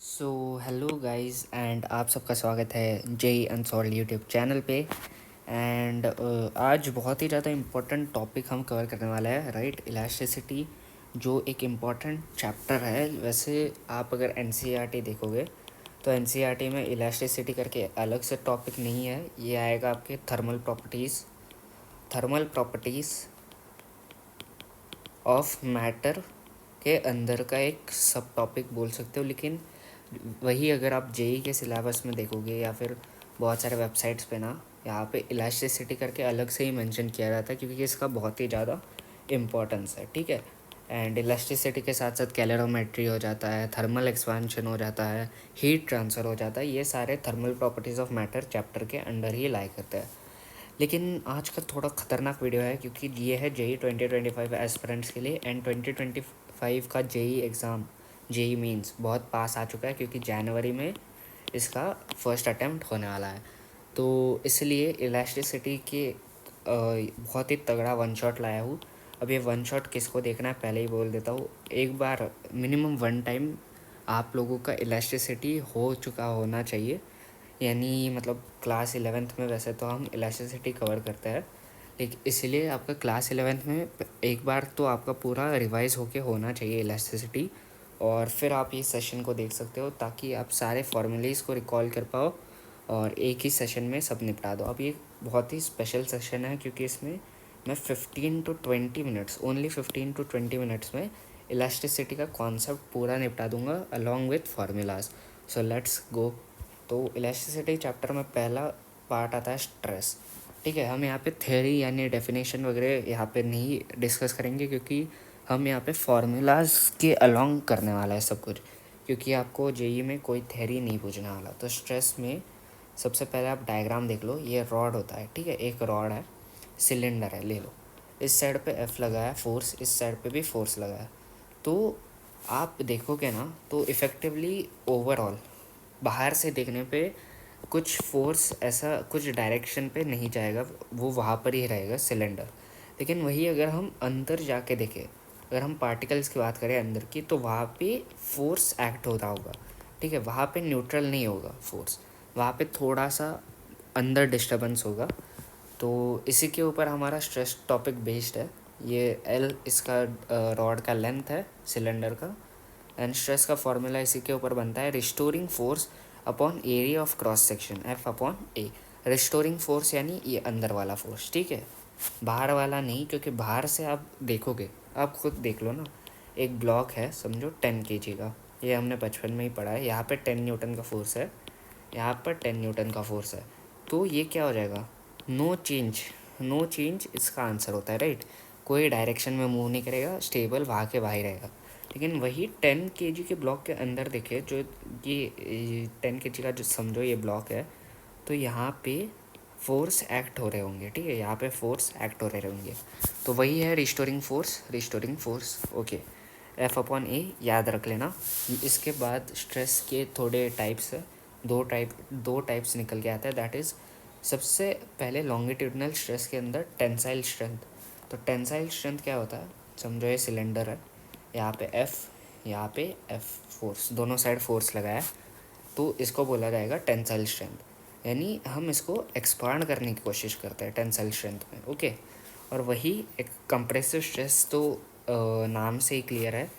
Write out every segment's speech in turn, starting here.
So hello guys and आप सबका स्वागत है जेई अनसॉल्व यूट्यूब चैनल पे। एंड आज बहुत ही ज़्यादा इम्पोर्टेंट टॉपिक हम कवर करने वाला है, राइट। इलास्टिसिटी जो एक इम्पॉर्टेंट चैप्टर है। वैसे आप अगर एनसीईआरटी देखोगे तो एनसीईआरटी में इलास्टिसिटी करके अलग से टॉपिक नहीं है, ये आएगा आपके थर्मल प्रॉपर्टीज़ ऑफ मैटर के अंदर का एक सब टॉपिक बोल सकते हो। लेकिन वही अगर आप जेई के सिलेबस में देखोगे या फिर बहुत सारे वेबसाइट्स पे ना, यहाँ पे इलास्टिसिटी करके अलग से ही मेंशन किया जाता है क्योंकि इसका बहुत ही ज़्यादा इम्पोर्टेंस है, ठीक है। एंड इलास्टिसिटी के साथ साथ कैलोरीमेट्री हो जाता है, थर्मल एक्सपेंशन हो जाता है, हीट ट्रांसफ़र हो जाता है। ये सारे thermal properties of matter chapter के अंडर ही लाई करते हैं। लेकिन आज का थोड़ा ख़तरनाक वीडियो है क्योंकि ये है जेई 2025 एस्पिरेंट्स के लिए। एंड 2025 का जेई एग्ज़ाम, जेई मीन्स बहुत पास आ चुका है क्योंकि जनवरी में इसका फर्स्ट अटैम्प्ट होने वाला है। तो इसलिए इलास्टिसिटी के बहुत ही तगड़ा वन शॉट लाया हूँ। अब ये वन शॉट किसको देखना है पहले ही बोल देता हूँ। एक बार मिनिमम वन टाइम आप लोगों का इलास्टिसिटी हो चुका होना चाहिए, यानी मतलब क्लास 11th में वैसे तो हम इलास्टिसिटी कवर करते हैं, लेकिन इसलिए आपका क्लास 11th में एक बार तो आपका पूरा रिवाइज होके होना चाहिए इलास्टिसिटी। और फिर आप ये सेशन को देख सकते हो ताकि आप सारे फॉर्मूलेज़ को रिकॉल कर पाओ और एक ही सेशन में सब निपटा दो। अब ये बहुत ही स्पेशल सेशन है क्योंकि इसमें मैं 15 to 20 minutes, only 15 to 20 minutes में इलास्टिसिटी का कॉन्सेप्ट पूरा निपटा दूंगा along with formulas. So let's go. तो इलास्टिसिटी चैप्टर में पहला पार्ट आता है स्ट्रेस, ठीक है। हम यहाँ पे थ्योरी यानी डेफिनेशन वगैरह यहाँ पे नहीं डिस्कस करेंगे क्योंकि हम यहाँ पे फार्मूलाज के अलॉन्ग करने वाला है सब कुछ, क्योंकि आपको जेई में कोई थ्योरी नहीं पूछने वाला। तो स्ट्रेस में सबसे पहले आप डायग्राम देख लो। ये रॉड होता है, ठीक है, एक रॉड है, सिलेंडर है, ले लो। इस साइड पे एफ लगा है फोर्स, इस साइड पे भी फोर्स लगा है। तो आप देखोगे ना तो इफ़ेक्टिवली ओवरऑल बाहर से देखने पे कुछ फोर्स ऐसा कुछ डायरेक्शन पे नहीं जाएगा, वो वहाँ पर ही रहेगा सिलेंडर। लेकिन वही अगर हम अंदर जाके देखें, अगर हम पार्टिकल्स की बात करें अंदर की, तो वहाँ पे फोर्स एक्ट होता होगा, ठीक है। वहाँ पे न्यूट्रल नहीं होगा फोर्स, वहाँ पे थोड़ा सा अंदर डिस्टर्बेंस होगा। तो इसी के ऊपर हमारा स्ट्रेस टॉपिक बेस्ड है। ये एल इसका रॉड का लेंथ है सिलेंडर का। एंड स्ट्रेस का फॉर्मूला इसी के ऊपर बनता है, restoring force upon area of cross section F upon A. Restoring force यानी ये अंदर वाला फोर्स, ठीक है, बाहर वाला नहीं, क्योंकि बाहर से आप देखोगे, आप खुद देख लो ना। एक ब्लॉक है समझो 10 kg का, ये हमने बचपन में ही पढ़ा है। यहाँ पे 10 न्यूटन का फोर्स है, यहाँ पर 10 न्यूटन का फोर्स है। तो ये क्या हो जाएगा, नो चेंज। नो चेंज इसका आंसर होता है, राइट। कोई डायरेक्शन में मूव नहीं करेगा, स्टेबल वहाँ के वहाँ ही रहेगा। लेकिन वही 10 kg के ब्लॉक के अंदर देखे, जो ये 10 kg का जो समझो ये ब्लॉक है, तो यहाँ पे फोर्स एक्ट हो रहे होंगे, ठीक है, यहाँ पे फोर्स एक्ट हो रहे होंगे। तो वही है restoring force, okay. F upon A याद रख लेना। इसके बाद स्ट्रेस के थोड़े टाइप्स है, दो टाइप्स निकल के आता है। दैट इज़ सबसे पहले लॉन्गिट्यूडनल स्ट्रेस के अंदर टेंसाइल स्ट्रेंथ। तो टेंसाइल स्ट्रेंथ क्या होता है, समझो ये सिलेंडर है, यहाँ पे एफ, यहाँ पे एफ, फोर्स दोनों साइड फोर्स लगाया, तो इसको बोला जाएगा टेंसाइल स्ट्रेंथ। यानी हम इसको एक्सपांड करने की कोशिश करते हैं टेंसाइल स्ट्रेंथ में, ओके। और वही एक कंप्रेसिव स्ट्रेस, तो नाम से ही क्लियर है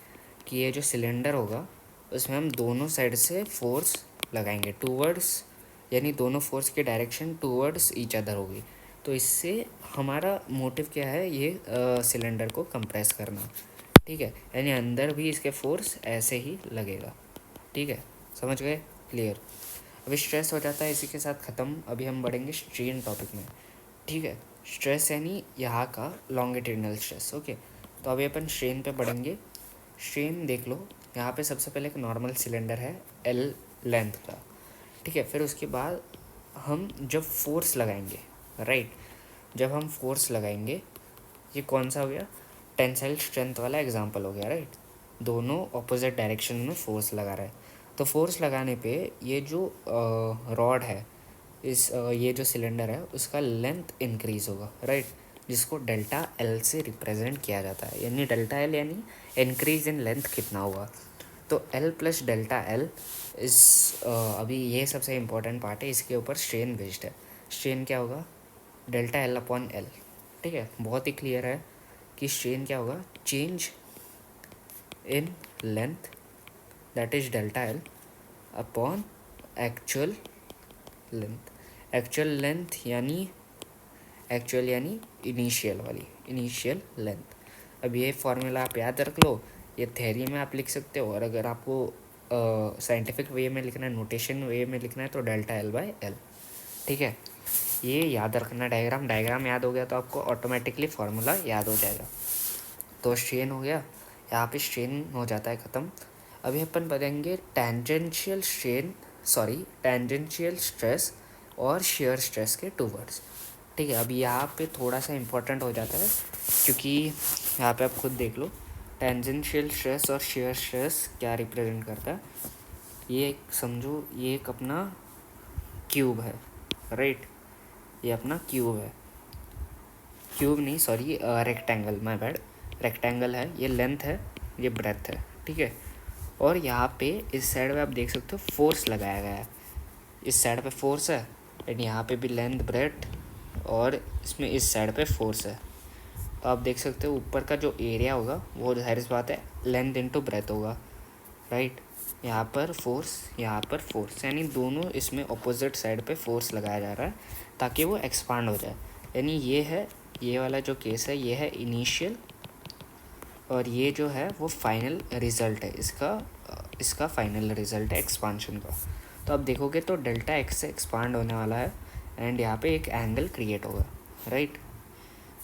कि ये जो सिलेंडर होगा उसमें हम दोनों साइड से फोर्स लगाएंगे टूवर्ड्स, यानी दोनों फोर्स की डायरेक्शन टूवर्ड्स ईच अदर होगी। तो इससे हमारा मोटिव क्या है, ये सिलेंडर को कंप्रेस करना, ठीक है। यानी अंदर भी इसके फोर्स ऐसे ही लगेगा, ठीक है, समझ गए, क्लियर। अभी स्ट्रेस हो जाता है इसी के साथ ख़त्म। अभी हम बढ़ेंगे स्ट्रेन टॉपिक में, ठीक है। स्ट्रेस यानी यहाँ का लॉन्गिट्यूडनल स्ट्रेस, ओके। तो अभी अपन स्ट्रेन पे बढ़ेंगे। स्ट्रेन देख लो, यहाँ पे सबसे पहले एक नॉर्मल सिलेंडर है एल लेंथ का, ठीक है। फिर उसके बाद हम जब फोर्स लगाएंगे, राइट, जब हम फोर्स लगाएंगे, ये कौन सा हो गया, टेंसाइल स्ट्रेंथ वाला एग्जांपल हो गया, राइट। दोनों ऑपोजिट डायरेक्शन में फोर्स लगा रहा है। तो फोर्स लगाने पे ये जो रॉड है, ये जो सिलेंडर है उसका लेंथ इंक्रीज होगा, राइट, जिसको डेल्टा एल से रिप्रेजेंट किया जाता है। यानी डेल्टा एल यानी इंक्रीज इन लेंथ कितना हुआ। तो L प्लस डेल्टा L इस अभी ये सबसे इम्पोर्टेंट पार्ट है, इसके ऊपर स्ट्रेन बेस्ड है। स्ट्रेन क्या होगा, डेल्टा L अपॉन L, ठीक है। बहुत ही क्लियर है कि स्ट्रेन क्या होगा, change in length that is delta L upon actual length. Actual length यानी इनिशियल वाली, इनिशियल लेंथ। अब ये फॉर्मूला आप याद रख लो, ये थ्योरी में आप लिख सकते हो, और अगर आपको साइंटिफिक वे में लिखना है, नोटेशन वे में लिखना है, तो डेल्टा L बाय L, ठीक है। ये याद रखना, डायग्राम याद हो गया तो आपको ऑटोमेटिकली फार्मूला याद हो जाएगा। तो स्ट्रेन हो गया, यहाँ पे स्ट्रेन हो जाता है ख़त्म। अभी अपन पढ़ेंगे टेंजेंशियल स्ट्रेस और शेयर स्ट्रेस के टू वर्ड्स, ठीक है। अभी यहाँ पे थोड़ा सा इम्पोर्टेंट हो जाता है, क्योंकि यहाँ पे आप खुद देख लो टेंजेंशियल स्ट्रेस और शेयर स्ट्रेस क्या रिप्रेजेंट करता है। ये एक समझो, ये एक अपना क्यूब है, राइट, ये अपना क्यूब है, क्यूब नहीं sorry rectangle, my bad, rectangle है, ये लेंथ है, ये ब्रेथ है, ठीक है। और यहाँ पे इस साइड पे आप देख सकते हो फोर्स लगाया गया है, इस साइड पे फोर्स है, एंड यहाँ पे भी लेंथ ब्रेथ, और इसमें इस साइड पे फोर्स है। तो आप देख सकते हो ऊपर का जो एरिया होगा वो जाहिर सी बात है लेंथ इनटू ब्रेथ होगा, राइट। यहाँ पर फोर्स, यानी दोनों इसमें अपोजिट साइड पे फोर्स लगाया जा रहा है ताकि वो एक्सपांड हो जाए। यानी ये है, ये वाला जो केस है ये है इनिशियल, और ये जो है वो फाइनल रिजल्ट है, इसका फाइनल रिजल्ट है एक्सपांशन का। तो आप देखोगे तो डेल्टा एक्स से एक्सपांड होने वाला है, एंड यहाँ पे एक एंगल क्रिएट होगा, राइट।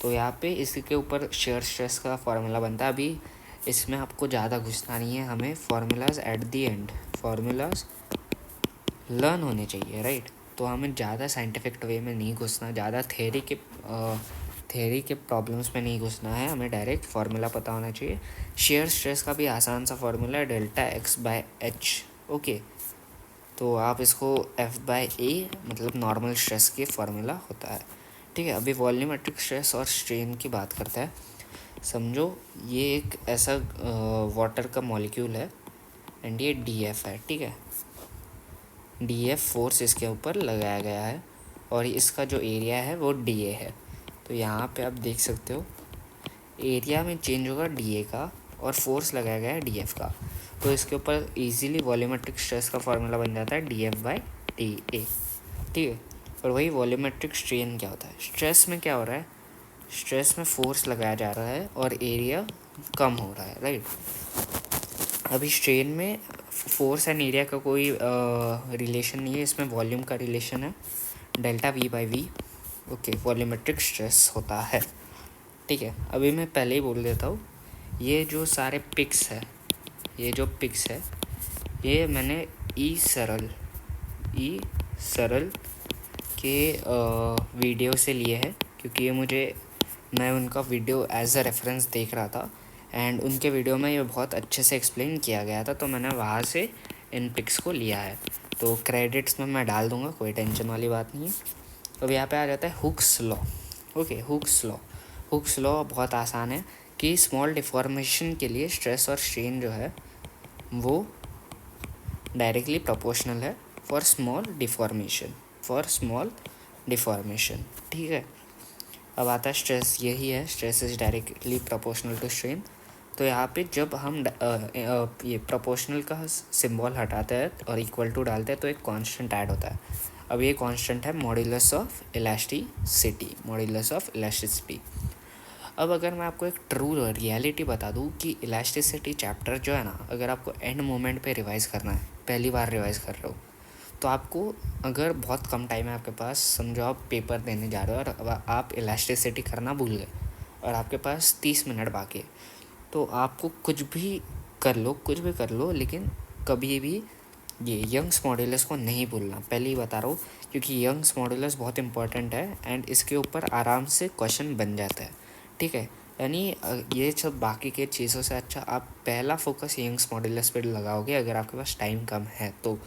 तो यहाँ पे इसके ऊपर शेयर स्ट्रेस का फार्मूला बनता है। अभी इसमें आपको ज़्यादा घुसना नहीं है, हमें formulas at the and formulas learn होने चाहिए, राइट। तो हमें ज़्यादा साइंटिफिक वे में नहीं घुसना, ज़्यादा थेरी के प्रॉब्लम्स में नहीं घुसना है, हमें डायरेक्ट फार्मूला पता होना चाहिए। शेयर स्ट्रेस का भी आसान सा फार्मूला है delta x by H, okay. तो आप इसको F बाय ए मतलब नॉर्मल स्ट्रेस के फार्मूला होता है, ठीक है। अभी वॉल्यूमेट्रिक स्ट्रेस और स्ट्रेन की बात करते हैं। समझो ये एक ऐसा वाटर का मॉलिक्यूल है, एंड ये DF है, ठीक है। DF फोर्स इसके ऊपर लगाया गया है, और इसका जो एरिया है वो DA है। तो यहाँ पे आप देख सकते हो एरिया में चेंज होगा DA का, और फोर्स लगाया गया है DF का। तो इसके ऊपर इजीली वॉल्यूमेट्रिक स्ट्रेस का फार्मूला बन जाता है DF बाय DA, ठीक है। और वही वॉल्यूमेट्रिक स्ट्रेन क्या होता है, स्ट्रेस में क्या हो रहा है, स्ट्रेस में फोर्स लगाया जा रहा है और एरिया कम हो रहा है, राइट। अभी स्ट्रेन में फोर्स एंड एरिया का कोई रिलेशन नहीं है, इसमें वॉल्यूम का रिलेशन है, delta V by V, okay. Volumetric stress होता है, ठीक है। अभी मैं पहले ही बोल देता हूँ, ये जो सारे पिक्स है, ये जो पिक्स है, ये मैंने ई सरल के वीडियो से लिए हैं, क्योंकि ये मैं उनका वीडियो एज अ रेफरेंस देख रहा था, एंड उनके वीडियो में ये बहुत अच्छे से एक्सप्लेन किया गया था, तो मैंने वहाँ से इन पिक्स को लिया है। तो क्रेडिट्स में मैं डाल दूँगा, कोई टेंशन वाली बात नहीं है। अब यहाँ पे आ जाता है Hooke's law, okay. Hooke's law बहुत आसान है कि स्मॉल डिफॉर्मेशन के लिए स्ट्रेस और स्ट्रेन जो है वो डायरेक्टली प्रोपोर्शनल है फॉर स्मॉल डिफॉर्मेशन, ठीक है। अब आता है स्ट्रेस, यही है, stress is directly proportional to strain. तो यहाँ पे जब हम ये प्रोपोर्शनल का सिंबल हटाते हैं और इक्वल टू डालते हैं तो एक कांस्टेंट ऐड होता है। अब ये कांस्टेंट है मॉड्यूलस ऑफ इलास्टिसिटी। अब अगर मैं आपको एक ट्रू रियलिटी बता दूँ कि इलास्टिसिटी चैप्टर जो है ना, अगर आपको एंड मोमेंट पे रिवाइज़ करना है, पहली बार रिवाइज़ कर रहे हो, तो आपको अगर बहुत कम टाइम है आपके पास, समझो आप पेपर देने जा रहे हो और अब आप इलास्टिसिटी करना भूल गए और आपके पास 30 मिनट बाकी है, तो आपको कुछ भी कर लो, लेकिन कभी भी ये यंग्स मॉड्यूलस को नहीं भूलना, पहले ही बता रहा हूँ, क्योंकि यंग्स मॉड्यूलस बहुत इंपॉर्टेंट है, एंड इसके ऊपर आराम से क्वेश्चन बन जाता है, ठीक है। यानी ये सब बाकी के चीज़ों से अच्छा आप पहला फोकस यंग्स मॉड्यूलस पर लगाओगे, अगर आपके पास टाइम कम है तो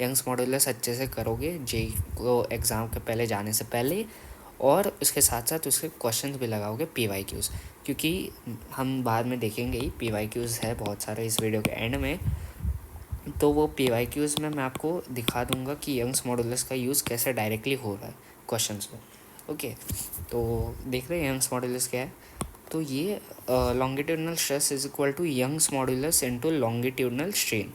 यंग्स मॉड्यूलस अच्छे से करोगे जेई को एग्ज़ाम के पहले जाने से पहले, और उसके साथ साथ उसके क्वेश्चंस भी लगाओगे PYQs, क्योंकि हम बाद में देखेंगे ही PYQs है बहुत सारे इस वीडियो के एंड में। तो वो PYQs में मैं आपको दिखा दूंगा कि यंग्स मॉडुलस का यूज़ कैसे डायरेक्टली हो रहा है क्वेश्चंस में। ओके, तो देख रहे हैं यंग्स मॉडुलस क्या है। तो ये longitudinal stress is equal to Young's modulus into longitudinal strain.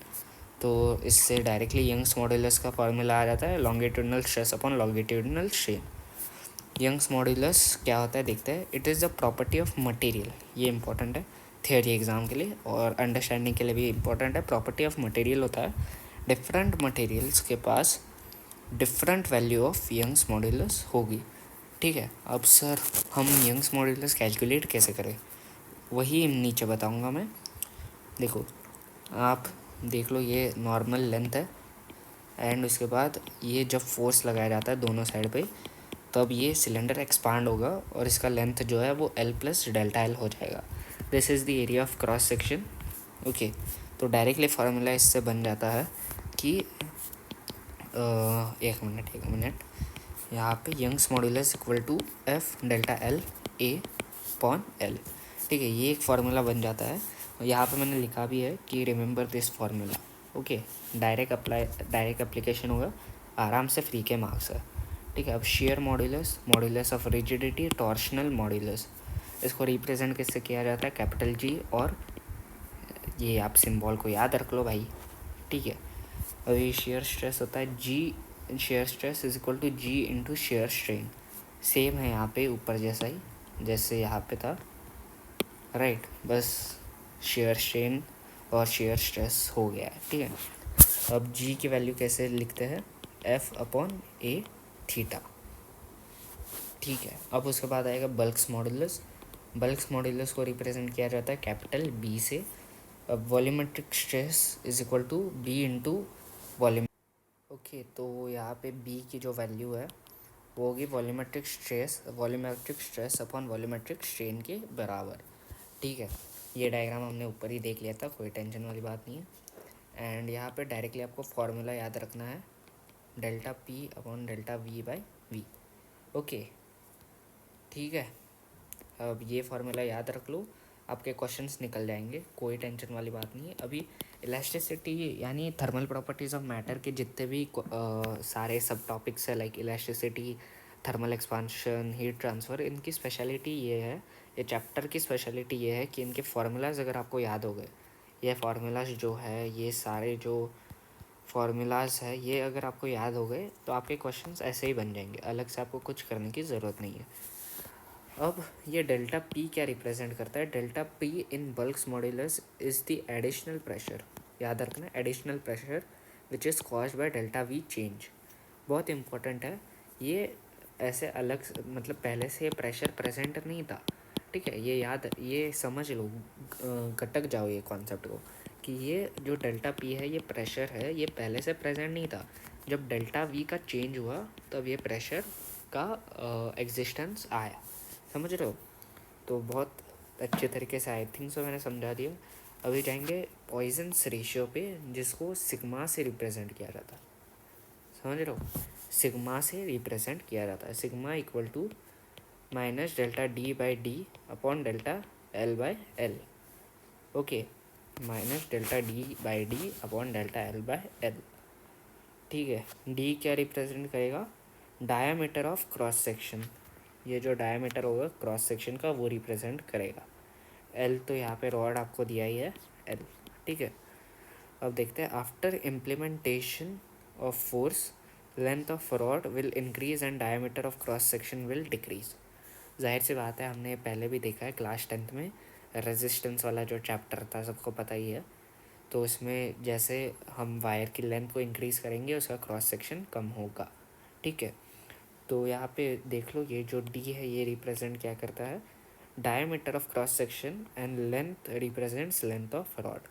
तो इससे डायरेक्टली यंग्स मॉडुलस का फॉर्मूला आ जाता है longitudinal stress upon longitudinal strain. Young's modulus क्या होता है देखते हैं। It is the property of material, ये इंपॉर्टेंट है थियोरी एग्जाम के लिए और अंडरस्टैंडिंग के लिए भी इंपॉर्टेंट है। प्रॉपर्टी ऑफ मटेरियल होता है डिफरेंट मटेरियल्स के पास different value of Young's modulus होगी। ठीक है, अब सर हम यंग्स मॉडुलस कैलकुलेट कैसे करें, वही नीचे बताऊंगा मैं। देखो, आप देख लो, ये नॉर्मल लेंथ है एंड उसके बाद ये जब फोर्स लगाया जाता है दोनों साइड पे, तब ये सिलेंडर एक्सपांड होगा और इसका लेंथ जो है वो L प्लस डेल्टा L हो जाएगा। This is the area of cross section. Okay, तो डायरेक्टली फार्मूला इससे बन जाता है कि एक मिनट, यहाँ पे Young's modulus equal to F delta L A upon L। ठीक है, ये एक फार्मूला बन जाता है। यहाँ पे मैंने लिखा भी है कि remember this formula. Okay, direct application होगा, आराम से फ्री के मार्क्स है। ठीक है, अब share modulus, modulus of rigidity, torsional modulus, इसको रिप्रेजेंट किससे किया जाता है, कैपिटल G, और ये आप सिंबल को याद रख लो भाई। ठीक है, अभी शेयर स्ट्रेस होता है G, shear stress is equal to G into shear strain. Same है यहाँ पे ऊपर जैसा ही जैसे यहाँ पे था, राइट, बस शेयर स्ट्रेन और शेयर स्ट्रेस हो गया है। ठीक है, अब G की वैल्यू कैसे लिखते हैं, F अपॉन A थीटा। ठीक है, अब उसके बाद आएगा बल्क्स मॉडुलस। बल्क्स मॉडुलस को रिप्रेजेंट किया जाता है कैपिटल B से। अब volumetric stress is equal to B into volume. Okay, तो यहाँ पे B की जो वैल्यू है वो होगी volumetric stress upon volumetric strain के बराबर। ठीक है, ये डायग्राम हमने ऊपर ही देख लिया था, कोई टेंशन वाली बात नहीं है। एंड यहाँ पे डायरेक्टली आपको फॉर्मूला याद रखना है delta P upon delta V by V। Okay, ठीक है, अब ये फार्मूला याद रख लो, आपके क्वेश्चंस निकल जाएंगे, कोई टेंशन वाली बात नहीं है। अभी इलास्टिसिटी यानी थर्मल प्रॉपर्टीज़ ऑफ मैटर के जितने भी सारे सब टॉपिक्स है, like elasticity, thermal expansion, heat transfer, इनकी स्पेशलिटी ये है, ये चैप्टर की स्पेशलिटी ये है कि इनके फार्मूलाज अगर आपको याद हो गए, ये फार्मूलाज जो है, ये सारे जो फार्मूलाज है, ये अगर आपको याद हो गए तो आपके क्वेश्चंस ऐसे ही बन जाएंगे, अलग से आपको कुछ करने की ज़रूरत नहीं है। अब ये डेल्टा P क्या रिप्रेजेंट करता है, delta P in bulk's modulus is the additional pressure, याद रखना, additional pressure which is caused by delta V change. बहुत इंपॉर्टेंट है ये, ऐसे अलग मतलब पहले से ये प्रेशर प्रेजेंट नहीं था। ठीक है, ये समझ लो, गटक जाओ ये कॉन्सेप्ट को कि ये जो डेल्टा P है ये प्रेशर है, ये पहले से प्रेजेंट नहीं था। जब डेल्टा V का चेंज हुआ तब ये प्रेशर का एग्जिस्टेंस आया, समझ रहे हो। तो बहुत अच्छे तरीके से आई थिंक सो मैंने समझा दिया। अभी जाएंगे पॉइजन्स रेशियो पे, जिसको सिग्मा से रिप्रेजेंट किया जाता है, समझ रहे हो, सिग्मा से रिप्रेजेंट किया जाता है। Sigma equal to minus delta D by D upon delta L by L। Okay, minus delta D by D upon delta L by L। ठीक है, D क्या रिप्रेजेंट करेगा, डायामीटर ऑफ क्रॉस सेक्शन, ये जो diameter होगा cross section का वो represent करेगा। L तो यहाँ पे रॉड आपको दिया ही है L। ठीक है, अब देखते हैं after implementation of force length of rod will increase and diameter of cross section will decrease. जाहिर सी बात है, हमने पहले भी देखा है क्लास 10th में, रेजिस्टेंस वाला जो चैप्टर था सबको पता ही है। तो इसमें जैसे हम वायर की लेंथ को इंक्रीज़ करेंगे उसका क्रॉस सेक्शन कम होगा। ठीक है, तो यहाँ पे देख लो, ये जो D है ये रिप्रेजेंट क्या करता है, diameter of cross section, and length represents length of rod.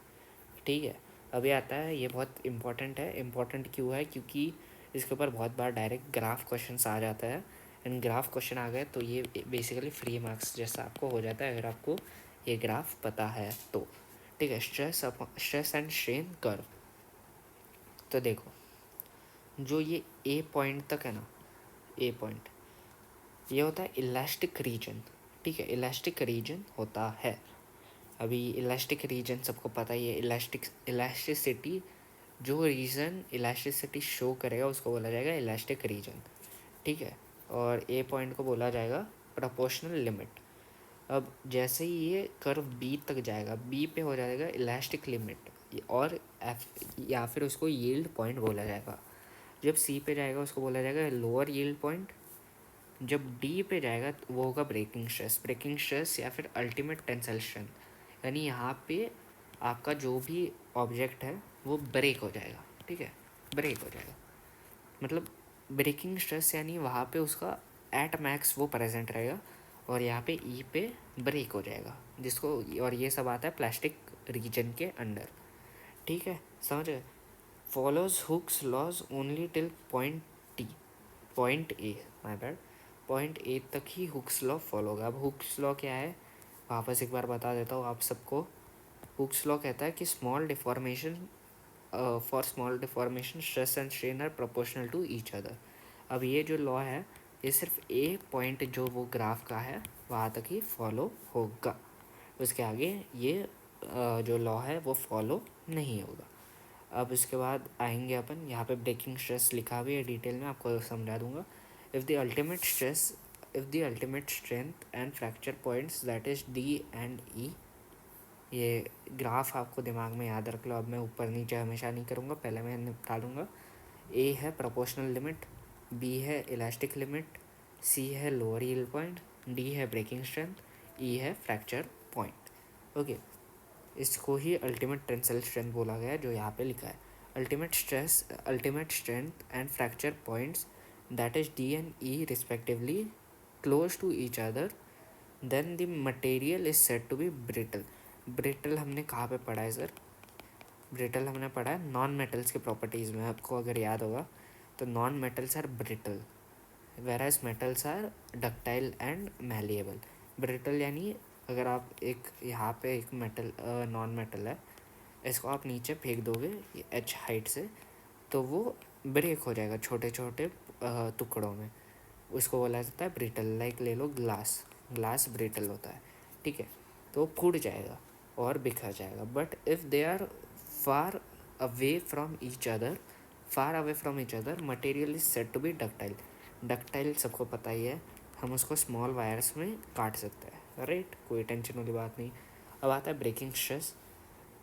ठीक है, अभी आता है, ये बहुत इंपॉर्टेंट है। इंपॉर्टेंट क्यों है, क्योंकि इसके ऊपर बहुत बार डायरेक्ट ग्राफ क्वेश्चन आ जाता है, एंड ग्राफ क्वेश्चन आ गए तो ये बेसिकली फ्री मार्क्स जैसा आपको हो जाता है अगर आपको ये ग्राफ पता है तो। ठीक है, स्ट्रेस एंड स्ट्रेन कर्व। तो देखो, जो ये A पॉइंट तक है ना, A पॉइंट, ये होता है इलास्टिक रीजन। ठीक है, इलास्टिक रीजन होता है। अभी इलास्टिक रीजन सबको पता ही है, इलास्टिसिटी जो रीजन इलास्टिसिटी शो करेगा उसको बोला जाएगा इलास्टिक रीजन, ठीक है। और ए पॉइंट को बोला जाएगा प्रोपोर्शनल लिमिट। अब जैसे ही ये कर्व बी तक जाएगा, बी पे हो जाएगा इलास्टिक लिमिट, और एफ या फिर उसको यील्ड पॉइंट बोला जाएगा। जब सी पे जाएगा उसको बोला जाएगा लोअर यील्ड पॉइंट। जब डी पे जाएगा तो वो होगा ब्रेकिंग स्ट्रेस या फिर अल्टीमेट टेंसाइल स्ट्रेंथ। यानी यहाँ पे आपका जो भी ऑब्जेक्ट है वो ब्रेक हो जाएगा, ठीक है, ब्रेक हो जाएगा। मतलब ब्रेकिंग स्ट्रेस यानी वहाँ पे उसका एट मैक्स वो प्रेजेंट रहेगा, और यहाँ पे ई पे ब्रेक हो जाएगा, जिसको, और ये सब आता है प्लास्टिक रीजन के अंडर, ठीक है, समझ गए। Follows Hooke's laws only till point T, point A, my bad, point A तक ही हुक्स लॉ फॉलो होगा। अब हुक्स लॉ क्या है वापस एक बार बता देता हूँ आप सबको। हुक्स लॉ कहता है कि for small deformation stress and strain are proportional to each other. अब ये जो लॉ है ये सिर्फ ए पॉइंट जो वो ग्राफ का है वहाँ तक ही फॉलो होगा, उसके आगे ये जो लॉ है वो फॉलो नहीं होगा। अब इसके बाद आएंगे अपन, यहाँ पे ब्रेकिंग स्ट्रेस लिखा भी है डिटेल में, आपको समझा दूंगा। If the ultimate strength and fracture points that is D and E, ये ग्राफ आपको दिमाग में याद रख लो। अब मैं ऊपर नीचे हमेशा नहीं करूँगा, पहले मैं निपटा लूँगा। ए है प्रोपोर्शनल लिमिट, बी है इलास्टिक लिमिट, सी है लोअर यील्ड पॉइंट, डी है ब्रेकिंग स्ट्रेंथ, ई है फ्रैक्चर पॉइंट। ओके, इसको ही अल्टीमेट टेंसाइल स्ट्रेंथ बोला गया है जो यहाँ पे लिखा है। Ultimate strength and fracture points that is D and E respectively close to each other, then the material is said to be brittle. Brittle हमने कहाँ पे पढ़ा है सर? ब्रिटल हमने पढ़ा है नॉन मेटल्स के प्रॉपर्टीज़ में, आपको अगर याद होगा तो non metals are brittle whereas metals are ductile and malleable। Brittle यानी अगर आप एक यहाँ पे एक मेटल नॉन मेटल है, इसको आप नीचे फेंक दोगे एच हाइट से तो वो ब्रेक हो जाएगा छोटे छोटे टुकड़ों में, उसको बोला जाता है ब्रिटल। लाइक ले लो ग्लास ब्रिटल होता है, ठीक है, तो फूट जाएगा और बिखर जाएगा। But if they are far away from each other material is said to be ductile. Ductile सबको पता ही है, हम उसको स्मॉल वायर्स में काट सकते हैं, राइट, कोई टेंशन वाली बात नहीं। अब आता है breaking stress.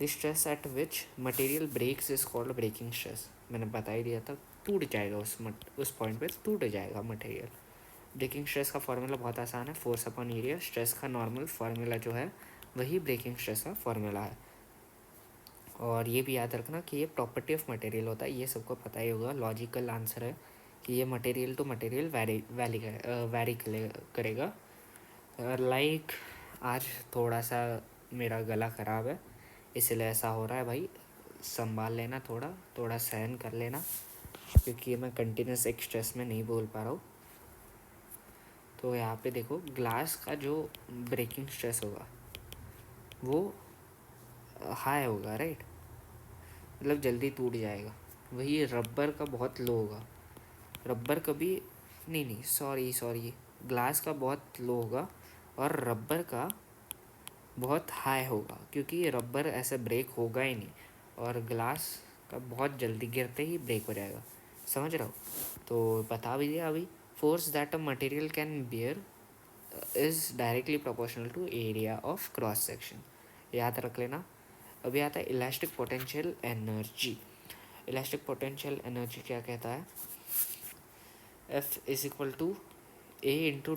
The stress at which material breaks is called breaking stress. मैंने बता ही दिया था, टूट जाएगा उस पॉइंट पे टूट जाएगा मटेरियल। ब्रेकिंग स्ट्रेस का फॉर्मूला बहुत आसान है, फोर्स अपॉन एरिया। स्ट्रेस का नॉर्मल फार्मूला जो है वही ब्रेकिंग स्ट्रेस का फार्मूला है। और ये भी याद रखना कि ये प्रॉपर्टी ऑफ मटेरियल होता है, ये सबको पता ही होगा, लॉजिकल आंसर है कि ये मटेरियल टू मटेरियल वैरी करेगा। लाइक आज थोड़ा सा मेरा गला ख़राब है इसलिए ऐसा हो रहा है भाई, संभाल लेना, थोड़ा सहन कर लेना, क्योंकि मैं कंटिन्यूस एक स्ट्रेस में नहीं बोल पा रहा हूँ। तो यहाँ पे देखो ग्लास का जो ब्रेकिंग स्ट्रेस होगा वो हाई होगा, राइट, मतलब जल्दी टूट जाएगा। वही रबर का बहुत लो होगा, रबर कभी नहीं, सॉरी, ग्लास का बहुत लो होगा और रबर का बहुत हाई होगा, क्योंकि रबर ऐसे ब्रेक होगा ही नहीं, और ग्लास का बहुत जल्दी गिरते ही ब्रेक हो जाएगा। समझ रहा हो? तो बता भी दिया अभी। Force that a material can bear is directly proportional to area of cross section, याद रख लेना। अभी आता है elastic potential energy. Elastic potential energy क्या कहता है? F is equal to A into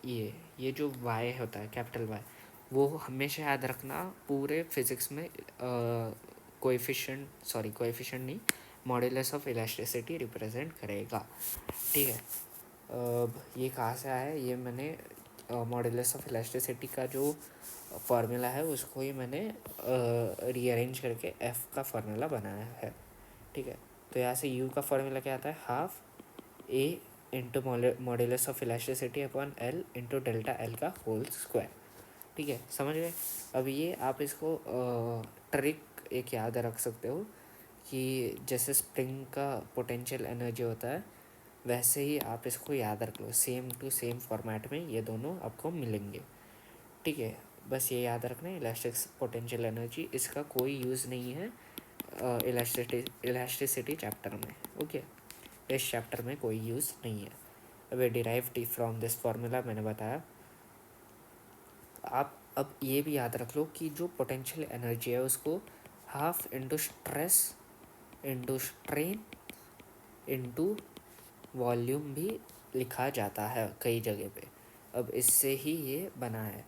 ये जो y होता है कैपिटल Y, वो हमेशा याद रखना पूरे फिजिक्स में कोएफिशिएंट नहीं, मॉड्यूलस ऑफ इलास्टिसिटी रिप्रेजेंट करेगा, ठीक है। अब ये कहाँ से आया है? ये मैंने मॉड्यूलस ऑफ इलास्टिसिटी का जो फार्मूला है उसको ही मैंने रीअरेंज करके F का फार्मूला बनाया है, ठीक है। तो यहाँ से U का फार्मूला क्या आता है? Half A into modulus of elasticity upon L into delta L का होल स्क्वायर, ठीक है, समझ गए। अब ये आप इसको ट्रिक एक याद रख सकते हो कि जैसे स्प्रिंग का पोटेंशियल एनर्जी होता है वैसे ही आप इसको याद रख लो, सेम टू सेम फॉर्मेट में ये दोनों आपको मिलेंगे, ठीक है। बस ये याद रखना है इलास्टिक पोटेंशियल एनर्जी, इसका कोई यूज़ नहीं है इलास्टिसिटी चैप्टर में। ओके, इस चैप्टर में कोई यूज़ नहीं है। अब डिराइव्ड फ्रॉम दिस फार्मूला मैंने बताया। आप अब ये भी याद रख लो कि जो पोटेंशियल एनर्जी है उसको half into stress into strain into volume भी लिखा जाता है कई जगह पे। अब इससे ही ये बना है।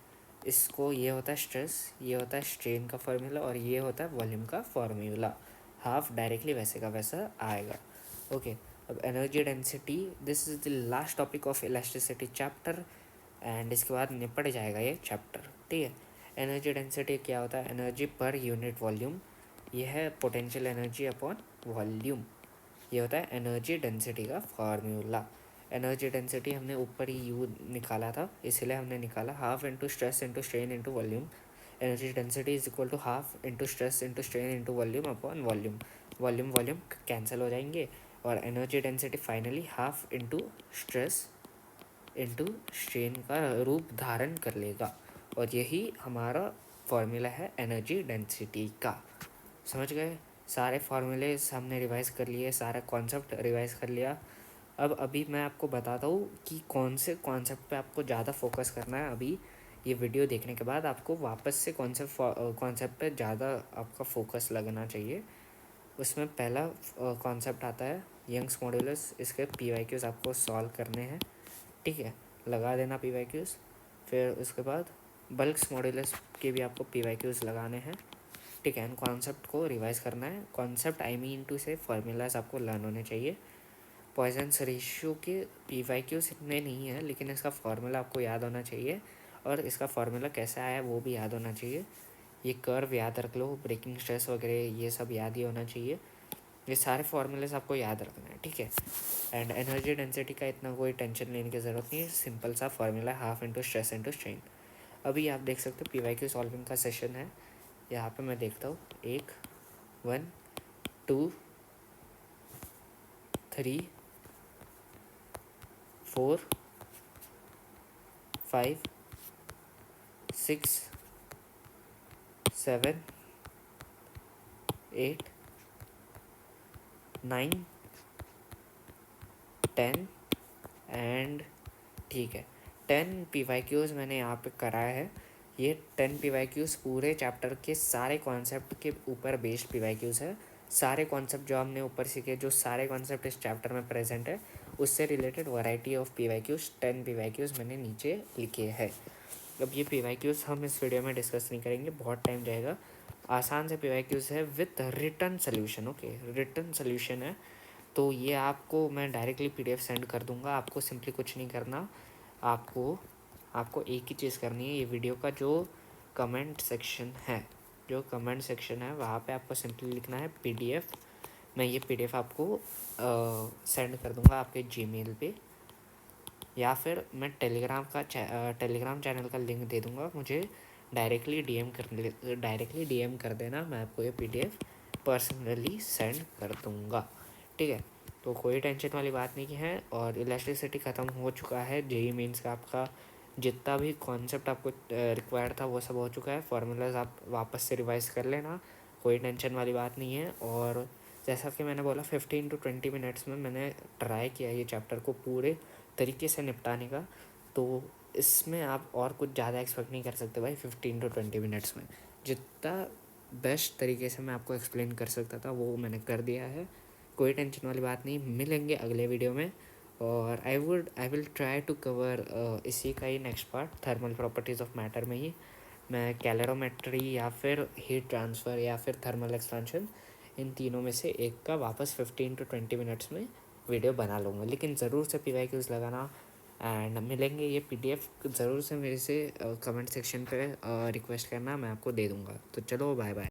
इसको ये होता है स्ट्रेस, ये होता है स्ट्रेन का फार्मूला, और ये होता है वॉल्यूम का फार्मूला। हाफ डायरेक्टली वैसे का वैसा आएगा। ओके, अब energy density, this is the last topic of elasticity chapter, and इसके बाद निपट जाएगा ये चैप्टर। ठीक है, एनर्जी डेंसिटी क्या होता है? Energy per unit volume. ये है पोटेंशियल एनर्जी अपॉन वॉल्यूम। ये होता है एनर्जी डेंसिटी का फार्मूला। एनर्जी डेंसिटी हमने ऊपर ही यू निकाला था, इसलिए हमने निकाला half into stress into strain into volume. Energy density is equal to half into stress into strain into volume upon volume. Volume volume cancel हो जाएंगे, और energy density finally half into stress into strain का रूप धारण कर लेगा, और यही हमारा फॉर्मूला है एनर्जी डेंसिटी का। समझ गए? सारे फार्मूले हमने रिवाइज कर लिए, सारा कॉन्सेप्ट रिवाइज कर लिया। अब अभी मैं आपको बताता हूँ कि कौन से कॉन्सेप्ट पे आपको ज़्यादा फोकस करना है। अभी ये वीडियो देखने के बाद आपको वापस से कॉन्सेप्ट पे ज़्यादा आपका फोकस लगना चाहिए। उसमें पहला कॉन्सेप्ट आता है यंग्स मॉड्यूलस। इसके PYQs आपको सॉल्व करने हैं। ठीक है, लगा देना PYQs। फिर उसके बाद बल्क्स मॉड्यूलस के भी आपको PYQs लगाने हैं। ठीक है, कॉन्सेप्ट को रिवाइज करना है। कॉन्सेप्ट आई मीन टू से फार्मूलाज आपको लर्न होने चाहिए। पॉइजन्स रेशियो के PYQs इतने नहीं है, लेकिन इसका फार्मूला आपको याद होना चाहिए, और इसका फार्मूला कैसा आया वो भी याद होना चाहिए। ये कर्व याद रख लो, ब्रेकिंग स्ट्रेस वगैरह ये सब याद ही होना चाहिए। ये सारे फार्मूलेस आपको याद रखना है। ठीक है, एंड एनर्जी डेंसिटी का इतना कोई टेंशन लेने की ज़रूरत नहीं है। सिंपल सा formula half into stress into strain. अभी आप देख सकते हो PYQ सॉल्विंग का सेशन है। यहाँ पे मैं देखता हूँ 1 1 2 3 4 5 6 7 8 9 10 एंड ठीक है 10 PYQs मैंने यहाँ पे कराया है। ये 10 PYQs पूरे चैप्टर के सारे कॉन्सेप्ट के ऊपर बेस्ड PYQs है। सारे कॉन्सेप्ट जो हमने ऊपर सीखे, जो सारे कॉन्सेप्ट इस चैप्टर में प्रेजेंट है, उससे related variety of PYQs 10 PYQs मैंने नीचे लिखे हैं। अब ये PYQs हम इस वीडियो में डिस्कस नहीं करेंगे, बहुत टाइम जाएगा। आसान से PYQs है with return solution. Okay, return solution है, तो ये आपको मैं डायरेक्टली PDF सेंड कर दूंगा। आपको सिंपली कुछ नहीं करना, आपको एक ही चीज़ करनी है। ये वीडियो का जो कमेंट सेक्शन है वहाँ पे आपको सिंपली लिखना है PDF। मैं ये PDF आपको सेंड कर दूंगा आपके Gmail पे, या फिर मैं टेलीग्राम चैनल का लिंक दे दूंगा। मुझे डायरेक्टली DM कर देना, मैं आपको ये PDF पर्सनली सेंड कर दूंगा। ठीक है, तो कोई टेंशन वाली बात नहीं है। और इलास्टिसिटी ख़त्म हो चुका है। JEE मेंस का आपका जितना भी कॉन्सेप्ट आपको रिक्वायर्ड था वो सब हो चुका है। फार्मूलाज आप वापस से रिवाइज कर लेना, कोई टेंशन वाली बात नहीं है। और जैसा कि मैंने बोला 15 to 20 मिनट्स में मैंने ट्राई किया ये चैप्टर को पूरे तरीके से निपटाने का, तो इसमें आप और कुछ ज़्यादा एक्सपेक्ट नहीं कर सकते भाई। 15 to 20 मिनट्स में जितना बेस्ट तरीके से मैं आपको एक्सप्लेन कर सकता था वो मैंने कर दिया है। कोई टेंशन वाली बात नहीं, मिलेंगे अगले वीडियो में। और I will try to cover इसी का ही next part, thermal properties of matter में ही मैं कैलोरीमेट्री या फिर हीट ट्रांसफ़र या फिर थर्मल एक्सपेंशन, इन तीनों में से एक का वापस 15 to 20 मिनट्स में वीडियो बना लूँगा। लेकिन ज़रूर से PYQs लगाना, एंड मिलेंगे। ये PDF ज़रूर से मेरे से कमेंट सेक्शन पे रिक्वेस्ट करना, मैं आपको दे दूँगा। तो चलो, बाय बाय।